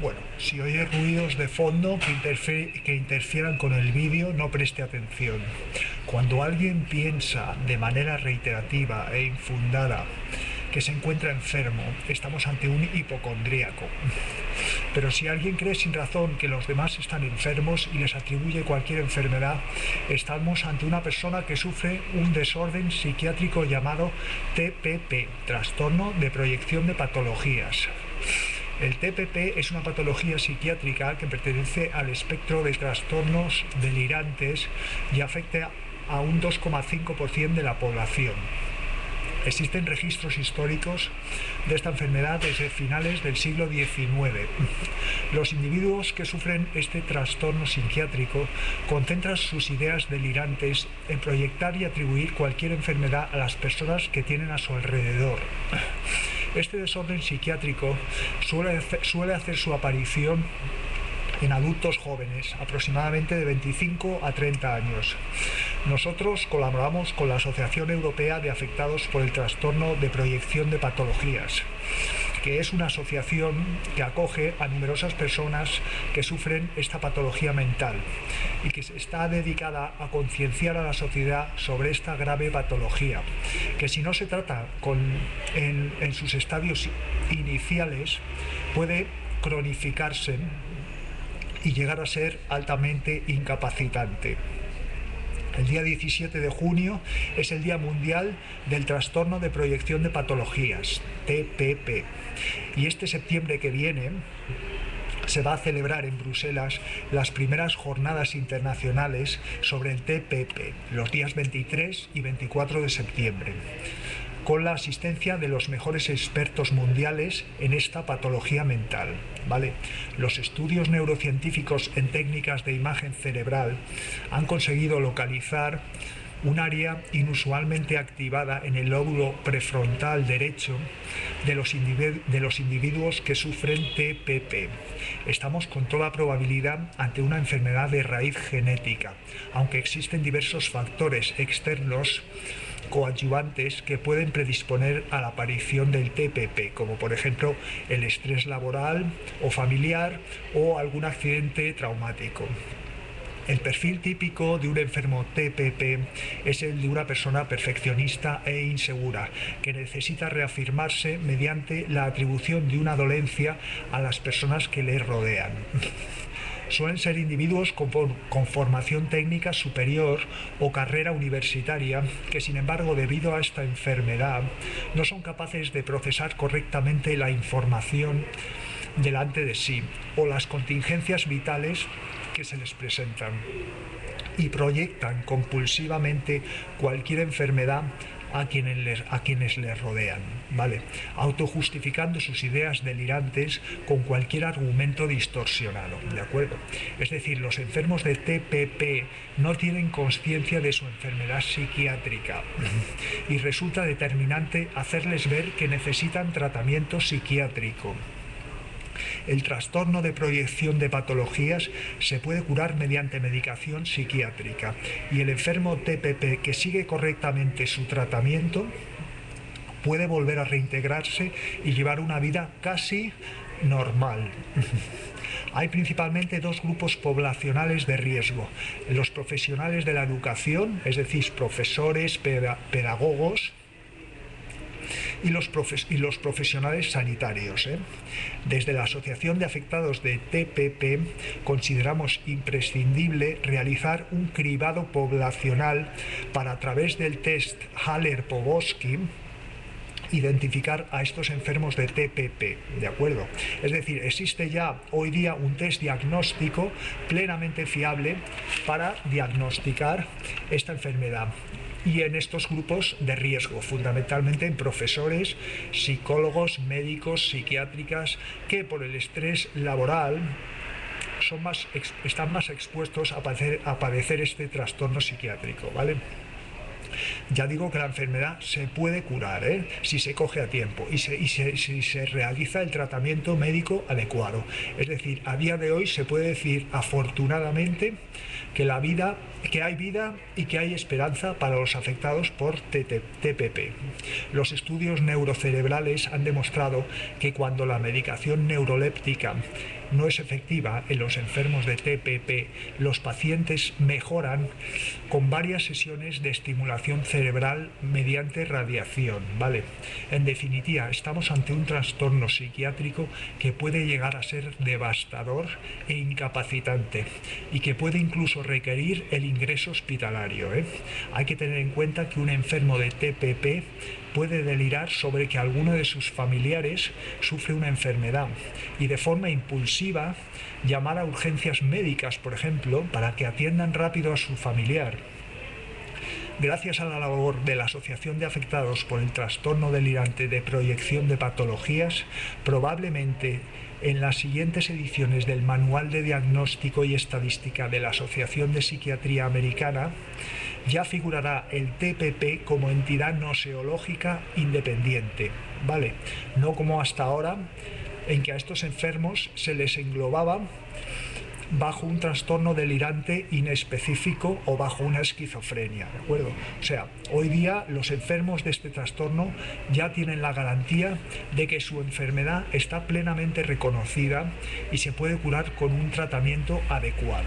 Bueno, si oye ruidos de fondo que interfieran con el vídeo, no preste atención. Cuando alguien piensa de manera reiterativa e infundada que se encuentra enfermo, estamos ante un hipocondríaco. Pero si alguien cree sin razón que los demás están enfermos y les atribuye cualquier enfermedad, estamos ante una persona que sufre un desorden psiquiátrico llamado TPP, trastorno de proyección de patologías. El TPP es una patología psiquiátrica que pertenece al espectro de trastornos delirantes y afecta a un 2,5% de la población. Existen registros históricos de esta enfermedad desde finales del siglo XIX. Los individuos que sufren este trastorno psiquiátrico concentran sus ideas delirantes en proyectar y atribuir cualquier enfermedad a las personas que tienen a su alrededor. Este desorden psiquiátrico suele hacer su aparición en adultos jóvenes, aproximadamente de 25 a 30 años. Nosotros colaboramos con la Asociación Europea de Afectados por el Trastorno de Proyección de Patologías, que es una asociación que acoge a numerosas personas que sufren esta patología mental y que está dedicada a concienciar a la sociedad sobre esta grave patología, que si no se trata en sus estadios iniciales puede cronificarse y llegar a ser altamente incapacitante. El día 17 de junio es el Día Mundial del Trastorno de Proyección de Patologías, TPP. Y este septiembre que viene se va a celebrar en Bruselas las primeras jornadas internacionales sobre el TPP, los días 23 y 24 de septiembre, con la asistencia de los mejores expertos mundiales en esta patología mental. ¿Vale? Los estudios neurocientíficos en técnicas de imagen cerebral han conseguido localizar un área inusualmente activada en el lóbulo prefrontal derecho de los individuos que sufren TPP. Estamos con toda probabilidad ante una enfermedad de raíz genética, aunque existen diversos factores externos coadyuvantes que pueden predisponer a la aparición del TPP, como por ejemplo el estrés laboral o familiar o algún accidente traumático. El perfil típico de un enfermo TPP es el de una persona perfeccionista e insegura, que necesita reafirmarse mediante la atribución de una dolencia a las personas que le rodean. Suelen ser individuos con formación técnica superior o carrera universitaria que, sin embargo, debido a esta enfermedad, no son capaces de procesar correctamente la información delante de sí o las contingencias vitales que se les presentan y proyectan compulsivamente cualquier enfermedad a quienes les rodean, ¿vale? Autojustificando sus ideas delirantes con cualquier argumento distorsionado, ¿de acuerdo? Es decir, los enfermos de TPP no tienen conciencia de su enfermedad psiquiátrica y resulta determinante hacerles ver que necesitan tratamiento psiquiátrico. El trastorno de proyección de patologías se puede curar mediante medicación psiquiátrica y el enfermo TPP que sigue correctamente su tratamiento puede volver a reintegrarse y llevar una vida casi normal. Hay principalmente dos grupos poblacionales de riesgo: los profesionales de la educación, es decir, profesores, pedagogos, y los profesionales sanitarios. Desde la Asociación de Afectados de TPP consideramos imprescindible realizar un cribado poblacional para, a través del test Haller-Pobowski, identificar a estos enfermos de TPP, ¿de acuerdo? Es decir, existe ya hoy día un test diagnóstico plenamente fiable para diagnosticar esta enfermedad. Y en estos grupos de riesgo, fundamentalmente en profesores, psicólogos, médicos, psiquiátricas, que por el estrés laboral están más expuestos a padecer este trastorno psiquiátrico, ¿vale? Ya digo que la enfermedad se puede curar, si se coge a tiempo si se realiza el tratamiento médico adecuado. Es decir, a día de hoy se puede decir afortunadamente que hay vida y que hay esperanza para los afectados por TPP. Los estudios neurocerebrales han demostrado que cuando la medicación neuroléptica no es efectiva en los enfermos de TPP, los pacientes mejoran con varias sesiones de estimulación cerebral mediante radiación, ¿vale? En definitiva, estamos ante un trastorno psiquiátrico que puede llegar a ser devastador e incapacitante y que puede incluso requerir el ingreso hospitalario, Hay que tener en cuenta que un enfermo de TPP puede delirar sobre que alguno de sus familiares sufre una enfermedad y de forma impulsiva llamar a urgencias médicas, por ejemplo, para que atiendan rápido a su familiar. Gracias a la labor de la Asociación de Afectados por el Trastorno Delirante de Proyección de Patologías, probablemente en las siguientes ediciones del Manual de Diagnóstico y Estadística de la Asociación de Psiquiatría Americana, ya figurará el TPP como entidad noseológica independiente, ¿vale? No como hasta ahora, en que a estos enfermos se les englobaba bajo un trastorno delirante inespecífico o bajo una esquizofrenia, ¿de acuerdo? O sea, hoy día los enfermos de este trastorno ya tienen la garantía de que su enfermedad está plenamente reconocida y se puede curar con un tratamiento adecuado.